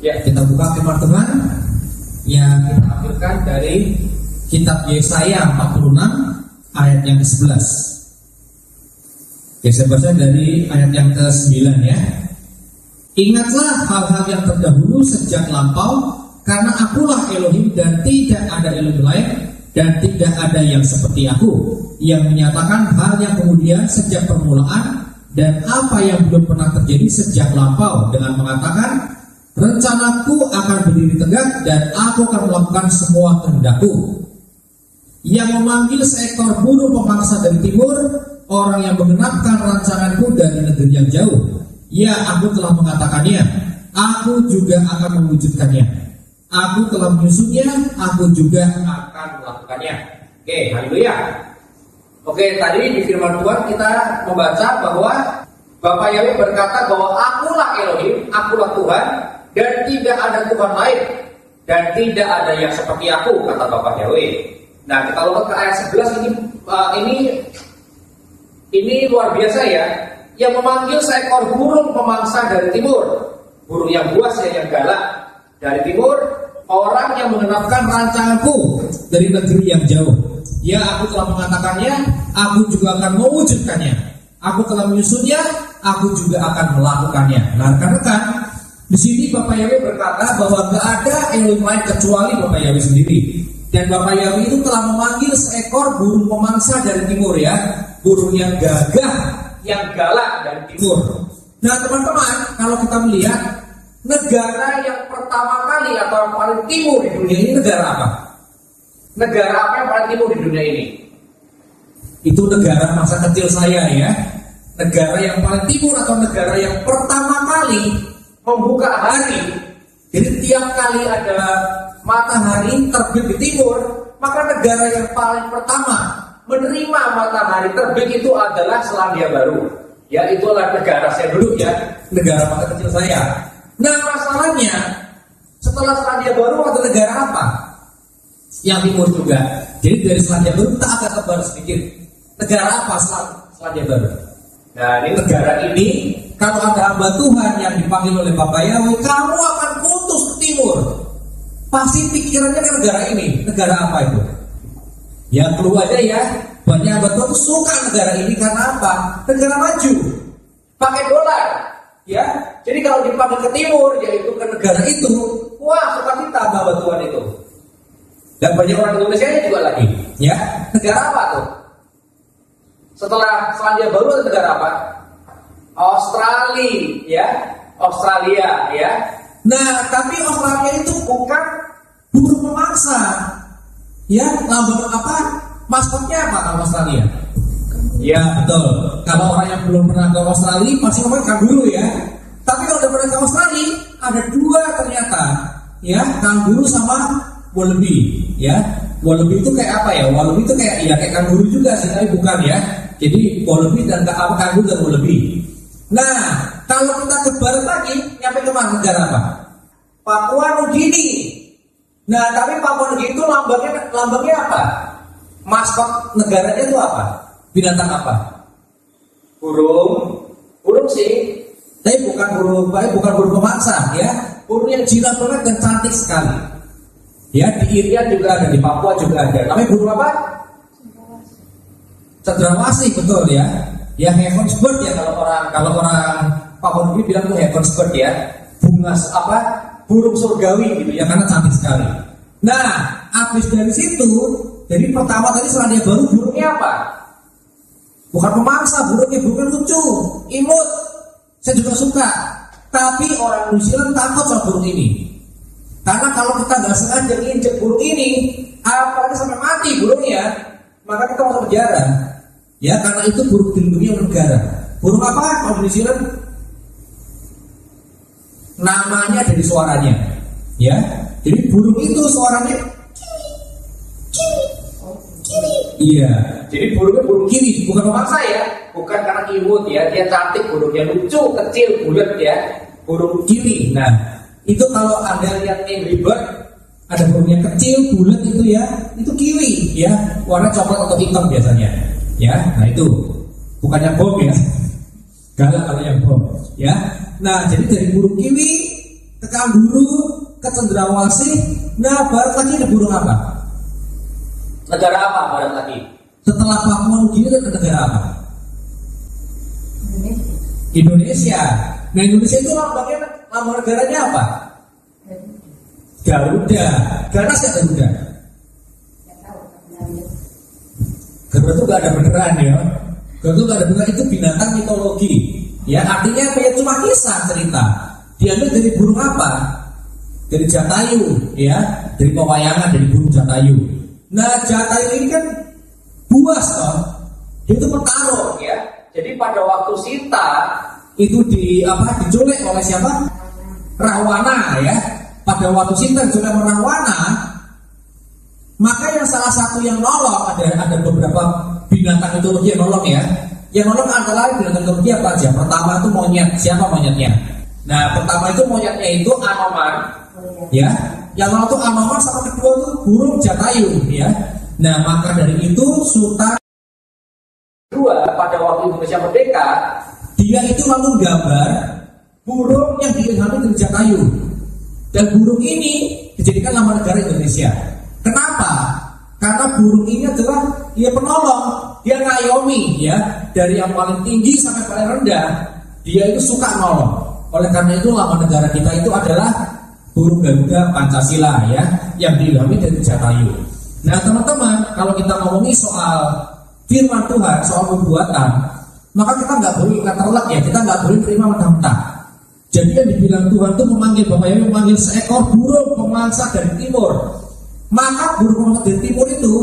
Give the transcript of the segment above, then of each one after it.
Ya, kita buka firman Tuhan yang kita ambilkan dari kitab Yesaya 46 ayat yang ke-11. Oke, saya baca dari ayat yang ke-9 ya. Ingatlah hal-hal yang terdahulu sejak lampau, karena akulah Elohim dan tidak ada Elohim lain, dan tidak ada yang seperti aku, yang menyatakan hal yang kemudian sejak permulaan, dan apa yang belum pernah terjadi sejak lampau, dengan mengatakan, rencanaku akan berdiri tegak dan aku akan melakukan semua kehendakku. Yang memanggil seekor burung pemangsa dari timur, orang yang menggenapkan rancanganku dari negeri yang jauh. Ya, aku telah mengatakannya, aku juga akan mewujudkannya. Aku telah menyusunnya, aku juga akan melakukannya. Oke, haleluya. Oke, tadi di firman Tuhan kita membaca bahwa Bapak Yahweh berkata bahwa akulah Elohim, akulah Tuhan, dan tidak ada Tuhan lain, dan tidak ada yang seperti aku, kata Bapak Yahweh. Nah, kita lihat ke ayat 11 ini luar biasa ya. Yang memanggil seekor burung pemangsa dari timur, burung yang buas ya, yang galak dari timur, orang yang menggenapkan rancanganku dari negeri yang jauh. Ya, aku telah mengatakannya, aku juga akan mewujudkannya. Aku telah menyusunnya, aku juga akan melakukannya. Nah, rekan-rekan, di sini Bapak Yahweh berkata bahwa tidak ada Elohim lain kecuali Bapak Yahweh sendiri. Dan Bapak Yahweh itu telah memanggil seekor burung pemangsa dari timur ya, burung yang gagah, yang galak dari timur. Nah, teman-teman, kalau kita melihat negara yang pertama kali atau yang paling timur di dunia ini negara apa? Negara apa yang paling timur di dunia ini? Itu negara masa kecil saya ya. Negara yang paling timur atau negara yang pertama kali membuka hari. Jadi tiap kali ada matahari terbit di timur, maka negara yang paling pertama menerima matahari terbit itu adalah Selandia Baru. Ya, itu adalah negara saya dulu ya, negara masa kecil saya. Nah, masalahnya setelah Selandia Baru ada negara apa? Yang timur juga. Jadi dari Selandia Baru kita agak tebar sedikit. Negara apa Selandia Baru? Nah, ini negara ini kalau ada hamba Tuhan yang dipanggil oleh Bapak Yahweh, kamu akan kutus ke timur. Pasti pikirannya ke negara ini. Negara apa itu? Ya, keluar aja ya. Banyak hamba Tuhan suka negara ini karena apa? Negara maju, pakai dolar. Ya, jadi kalau dipanggil ke timur, yaitu ke negara itu, wah, suka kita hamba Tuhan itu. Dan banyak orang Indonesia juga lagi. Ya, negara apa tuh? Setelah Selandia Baru ada negara apa? Australia, ya, Australia, ya. Nah, tapi Australia itu bukan burung pemangsa, ya. Lambang apa? Maskotnya apa kalau Australia? Ya, betul. Kalau orang yang belum pernah ke Australia pasti ngomong kanguru ya. Tapi kalau udah pernah ke Australia, ada dua ternyata, ya, kanguru sama wallaby, ya. Wallaby itu kayak apa ya? Wallaby itu kayak ya kayak kanguru juga sih, tapi bukan ya. Jadi wallaby dan kanguru dan wallaby. Nah, kalau kita ke barat lagi, nyampe ke mana negara apa? Papua Nugini. Nah, tapi Papua Nugini itu lambangnya apa? Maskot negaranya itu apa? Binatang apa? Burung sih. Tapi bukan burung pemangsa, ya. Burung yang jinak banget dan cantik sekali. Ya, di Irian juga ada, di Papua juga ada. Namanya burung apa? Cendrawasih, betul ya. Ya, heaven's bird ya, kalau orang Papua Nugini bilang itu heaven's bird ya. Bunga apa? Burung surgawi gitu ya, karena cantik sekali. Nah, habis dari situ, jadi pertama tadi Selandia Baru burungnya apa? Bukan pemangsa, burungnya lucu, imut. Saya juga suka. Tapi orang New Zealand takut sama burung ini. Karena kalau kita nggak sengaja nginjek burung ini, apalagi sampai mati burungnya, maka kita masuk penjara. Ya, karena itu burung dilindungi oleh negara. Burung apa kalau New Zealand? Namanya dari suaranya. Ya, jadi burung itu suaranya iya, jadi burungnya burung kiwi, bukan pemangsa ya, bukan karena imut ya, dia cantik, burungnya lucu, kecil, bulat ya, burung kiwi. Nah, itu kalau Anda lihat Angry Bird, ada burungnya kecil, bulat itu ya, itu kiwi ya, warna coklat atau hitam biasanya, ya. Nah itu bukannya bom ya, galak kalau yang bom, ya. Nah, jadi dari burung kiwi ke kanguru, ke cendrawasih. Nah, barat lagi ada burung apa? Negara apa barat lagi? Setelah Papua Nugini itu negara apa? Indonesia. Nah, Indonesia itu lambangnya, lambang negaranya apa? Garuda. Ganas ya Garuda? Garuda itu gak ada beneran ya. Garuda itu gak ada beneran, itu binatang mitologi. Ya, artinya apa ya? Cuma kisah cerita. Diambil dari burung apa? Dari Jatayu, ya, dari pewayangan, dari burung Jatayu. Nah, Jatayu ini kan buas toh. Dia itu petarung ya. Jadi pada waktu Sita itu diculik oleh siapa? Rahwana ya. Pada waktu Sita diculik oleh Rahwana, maka yang salah satu yang nolong ada beberapa binatang mitologi yang nolong ya. Yang nolong adalah binatang mitologi apa aja? Pertama itu monyet. Siapa monyetnya? Nah, pertama itu monyetnya itu Anoman, ya. Yang nolong itu Anoman, sama kedua itu burung Jatayu, ya. Nah, maka dari itu Sultan kedua pada waktu Indonesia merdeka, dia itu lalu gambar burung yang diilhami dari Jatayu. Dan burung ini dijadikan lambang negara Indonesia. Kenapa? Karena burung ini adalah dia penolong, dia ngayomi ya, dari yang paling tinggi sampai paling rendah, dia itu suka nolong. Oleh karena itu lambang negara kita itu adalah burung Garuda Pancasila ya, yang diilhami dari Jatayu. Nah teman-teman, kalau kita ngomongin soal firman Tuhan, soal perbuatan, maka kita nggak boleh ingat terlak ya, kita nggak boleh terima mentah-mentah. Jadi yang dibilang Tuhan itu memanggil Bapak Yahweh, memanggil seekor burung pemangsa dari timur. Maka burung pemangsa dari timur itu,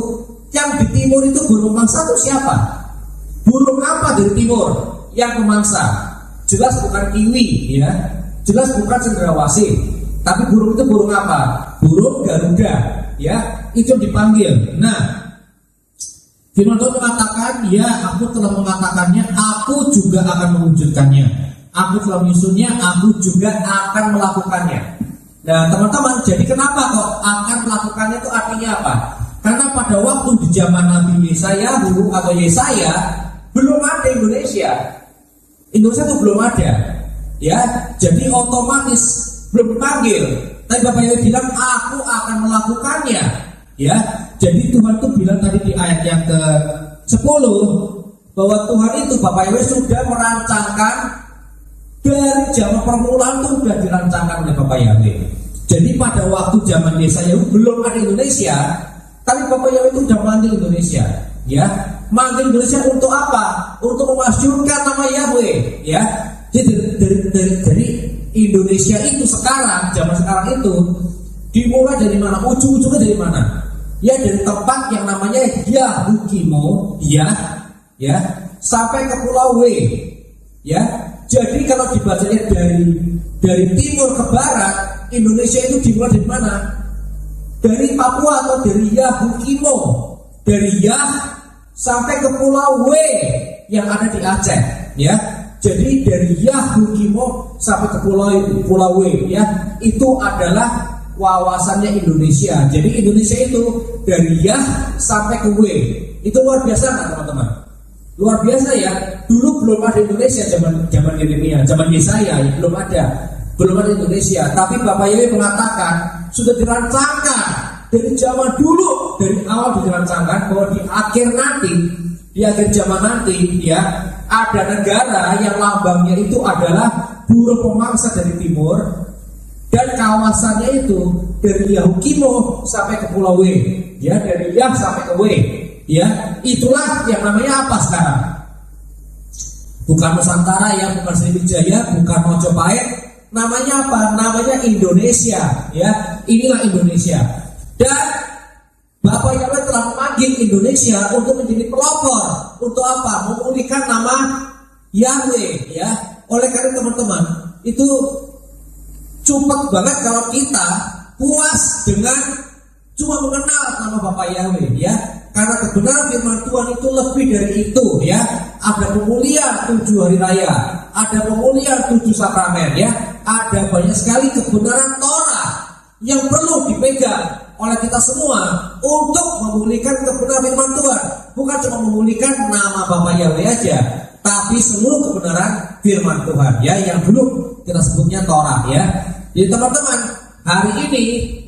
yang di timur itu burung pemangsa itu siapa? Burung apa dari timur yang pemangsa? Jelas bukan kiwi ya, jelas bukan cendrawasih. Tapi burung itu burung apa? Burung Garuda ya, itu dipanggil. Nah, firman Tuhan mengatakan, ya aku telah mengatakannya, aku juga akan mewujudkannya. Aku telah menyusunnya, aku juga akan melakukannya. Nah teman-teman, jadi kenapa kok akan melakukannya itu artinya apa? Karena pada waktu di zaman Nabi Yeshayahu atau Yesaya belum ada Indonesia. Indonesia itu belum ada. Ya, jadi otomatis belum dipanggil. Tapi Bapak Yahweh bilang, aku akan melakukannya. Ya, jadi Tuhan itu bilang tadi di ayat yang ke-10 bahwa Tuhan itu Bapak Yahweh sudah merancangkan dari zaman permulaan itu sudah dirancangkan oleh Bapak Yahweh. Jadi pada waktu zaman Yesaya belum ada Indonesia, tapi Bapak Yahweh itu sudah manggil Indonesia. Ya, manggil Indonesia untuk apa? Untuk memasyurkan nama Yahweh. Ya, jadi dari Indonesia itu sekarang, zaman sekarang itu dimulai dari mana? Ujung-ujungnya dari mana? Ya dari tempat yang namanya Yahukimo, ya, sampai ke Pulau W, ya. Jadi kalau dibacanya dari timur ke barat, Indonesia itu dimulai dari mana? Dari Papua atau dari Yahukimo, dari Yah sampai ke Pulau W yang ada di Aceh, ya. Jadi dari Yahukimo sampai ke Pulau W, ya, itu adalah wawasannya Indonesia. Jadi Indonesia itu dari Yah sampai ke W. Itu luar biasa nggak teman-teman? Luar biasa ya. Dulu belum ada Indonesia zaman Yeremia, zaman Yesaya ya, belum ada Indonesia. Tapi Bapak Yahweh mengatakan sudah dirancangkan dari zaman dulu, dari awal dirancangkan bahwa di akhir zaman nanti ya ada negara yang lambangnya itu adalah burung pemangsa dari timur. Dan kawasannya itu dari Yahukimo sampai ke Pulau W, ya, dari Yah sampai ke W, ya, itulah yang namanya apa sekarang? Bukan Nusantara ya, bukan Sriwijaya, bukan Mojopahit, namanya apa? Namanya Indonesia, ya, inilah Indonesia. Dan Bapak Yahweh telah memanggil Indonesia untuk menjadi pelopor, untuk apa? Memulihkan nama Yahweh, ya. Oleh karena teman-teman, itu cukup banget kalau kita puas dengan cuma mengenal nama Bapak Yahweh ya. Karena kebenaran firman Tuhan itu lebih dari itu ya. Ada pemulihan 7 hari raya, ada pemulihan 7 sakramen ya. Ada banyak sekali kebenaran Torah yang perlu dipegang oleh kita semua untuk memulihkan kebenaran firman Tuhan. Bukan cuma memulihkan nama Bapak Yahweh aja, tapi seluruh kebenaran firman Tuhan ya, yang dulu kita sebutnya Torah ya. Jadi teman-teman, hari ini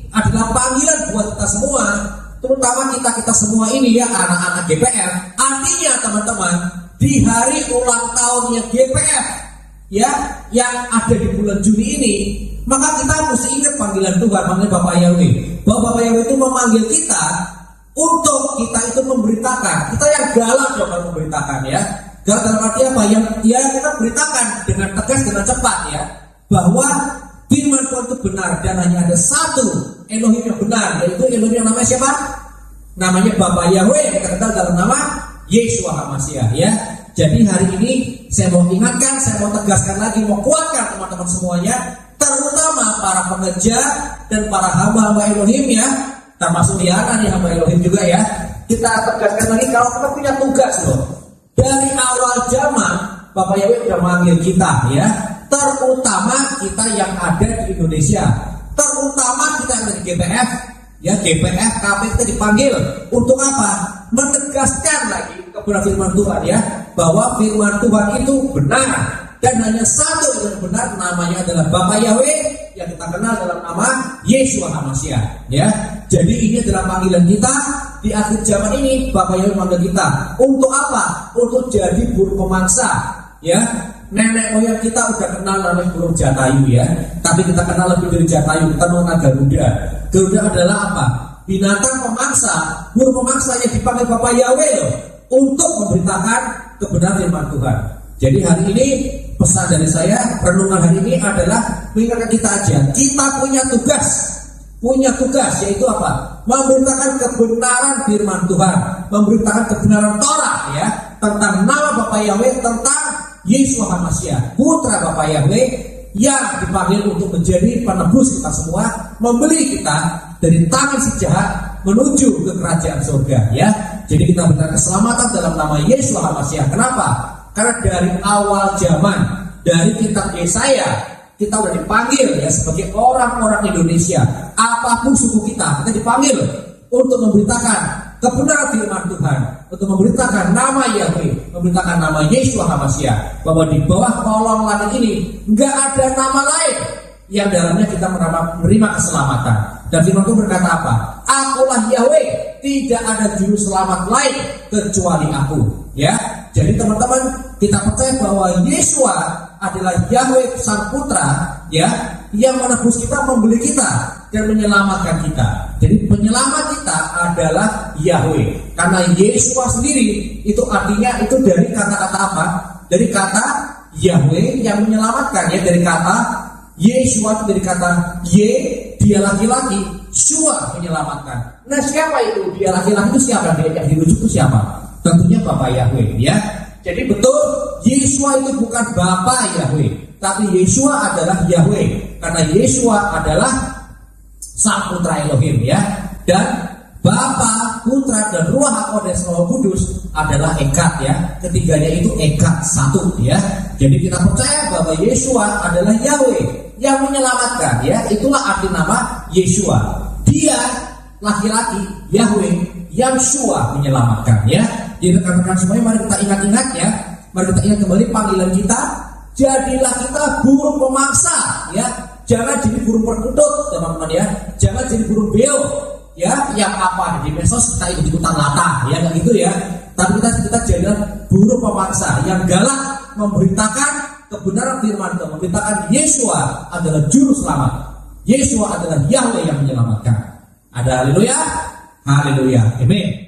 adalah panggilan buat kita semua, terutama kita semua ini ya, anak-anak GPF. Artinya teman-teman, di hari ulang tahunnya GPF ya, yang ada di bulan Juni ini, maka kita mesti ingat panggilan Tuhan, panggilan Bapak Yahweh. Bahwa Bapak Yahweh itu memanggil kita untuk kita itu memberitakan. Kita yang galak dong kalau memberitakan ya. Galak dalam arti apa? Yang ya kita beritakan dengan tegas, dengan cepat ya, bahwa firman Tuhan itu benar dan hanya ada satu Elohim yang benar, yaitu Elohim yang namanya siapa? Namanya Bapak Yahweh, yang kita kenal dalam nama Yeshua HaMashiach ya. Jadi hari ini saya mau ingatkan, saya mau tegaskan lagi, mau kuatkan teman-teman semuanya, terutama para pengejar dan para hamba-hamba Elohim ya, termasuk Liana nih hamba Elohim juga ya. Kita tegaskan lagi kalau kita punya tugas loh. Dari awal zaman Bapak Yahweh sudah memanggil kita ya, terutama kita yang ada di Indonesia, terutama kita yang di GPF ya, GPF KP kita dipanggil untuk apa? Menegaskan lagi kebenaran firman Tuhan ya, bahwa firman Tuhan itu benar dan hanya satu yang benar, namanya adalah Bapak Yahweh yang kita kenal dalam nama Yeshua HaMashiach ya. Jadi ini adalah panggilan kita di akhir zaman ini. Bapak Yahweh memanggil kita untuk apa? Untuk jadi burung pemangsa ya. Nenek moyang kita udah kenal namanya burung jatayu ya, tapi kita kenal lebih dari jatayu, kita mengenal Garuda. Garuda adalah apa? Binatang pemangsa, burung pemangsa yang dipanggil Bapak Yahweh loh, untuk memberitakan kebenaran firman Tuhan. Jadi hari ini pesan dari saya, renungan hari ini adalah mengingatkan kita aja, kita punya tugas yaitu apa? Memberitakan kebenaran firman Tuhan, memberitakan kebenaran Torah ya, tentang nama Bapak Yahweh, tentang Yeshua HaMashiach, putra Bapak Yahweh yang dipanggil untuk menjadi penebus kita semua, membeli kita dari tangan si jahat menuju ke kerajaan surga ya. Jadi kita berkata keselamatan dalam nama Yeshua HaMashiach. Kenapa? Karena dari awal zaman, dari kitab Yesaya, kita sudah dipanggil ya sebagai orang-orang Indonesia, apapun suku kita dipanggil untuk memberitakan kebenaran firman Tuhan, untuk memberitakan nama Yahweh, memberitakan nama Yeshua HaMashiach, bahwa di bawah kolong langit ini nggak ada nama lain yang dalamnya kita menerima keselamatan. Dan firman Tuhan berkata apa? Akulah Yahweh, tidak ada juru selamat lain kecuali aku ya. Jadi teman-teman, kita percaya bahwa Yeshua adalah Yahweh Sang Putra ya, yang menebus kita, membeli kita dan menyelamatkan kita. Jadi penyelamat kita adalah Yahweh. Karena Yeshua sendiri itu artinya itu dari kata-kata apa? Dari kata Yahweh yang menyelamatkan ya, dari kata Yeshua itu dari kata Ye, dia laki-laki, Shua menyelamatkan. Nah siapa itu? Dia laki-laki itu siapa? Dia yang dirujuk itu siapa? Tentunya Bapak Yahweh ya. Jadi betul, Yeshua itu bukan Bapak Yahweh, tapi Yeshua adalah Yahweh. Karena Yeshua adalah Sang Putra Elohim ya. Dan Bapa, Putra dan Ruach HaKodes, Roh Kudus adalah ekat ya. Ketiganya itu ekat satu ya. Jadi kita percaya bahwa Yeshua adalah Yahweh yang menyelamatkan ya. Itulah arti nama Yeshua. Dia laki-laki, Yahweh yang Shua menyelamatkan ya. Jadi rekan-rekan semuanya, mari kita ingat-ingat ya. Mari kita ingat kembali panggilan kita. Jadilah kita burung pemangsa ya. Jangan jadi burung perkutut teman-teman ya. Jangan jadi burung beo ya, yang apa di medsos kita ikut-ikutan latah ya, nggak gitu ya. Tapi kita jadilah burung pemangsa yang galak, memberitakan kebenaran firman Tuhan, memberitakan Yeshua adalah juru selamat. Yeshua adalah Yahweh yang menyelamatkan. Ada haleluya, haleluya, amin.